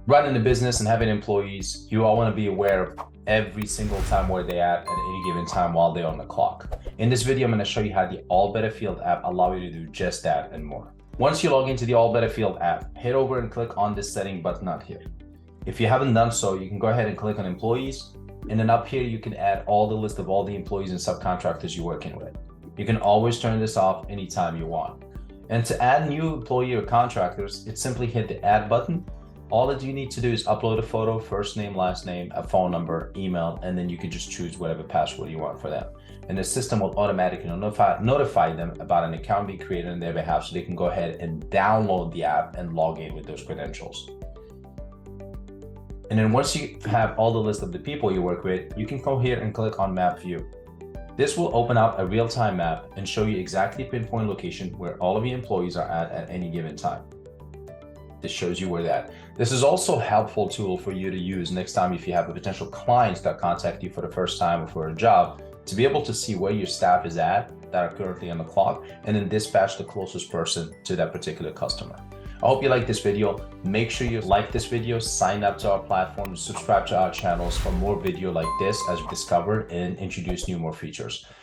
Running a business and having employees, you all want to be aware of every single time where they're at any given time while they're on the clock. In this video, I'm going to show you how the AllBetter Field app allows you to do just that and more. Once you log into the AllBetter Field app, head over and click on this setting button up here. If you haven't done so, you can go ahead and click on employees. And then up here, you can add all the list of all the employees and subcontractors you're working with. You can always turn this off anytime you want. And to add new employee or contractors, it's simply hit the add button. All that you need to do is upload a photo, first name, last name, a phone number, email, and then you can just choose whatever password you want for them. And the system will automatically notify them about an account being created on their behalf so they can go ahead and download the app and log in with those credentials. And then once you have all the list of the people you work with, you can go here and click on Map View. This will open up a real-time map and show you exactly pinpoint location where all of your employees are at any given time. This shows you where they're at. This is also a helpful tool for you to use next time if you have a potential clients that contact you for the first time or for a job, to be able to see where your staff is at that are currently on the clock and then dispatch the closest person to that particular customer. I hope you like this video. Make sure you like this video, sign up to our platform, subscribe to our channels for more video like this as we discover and introduce more features.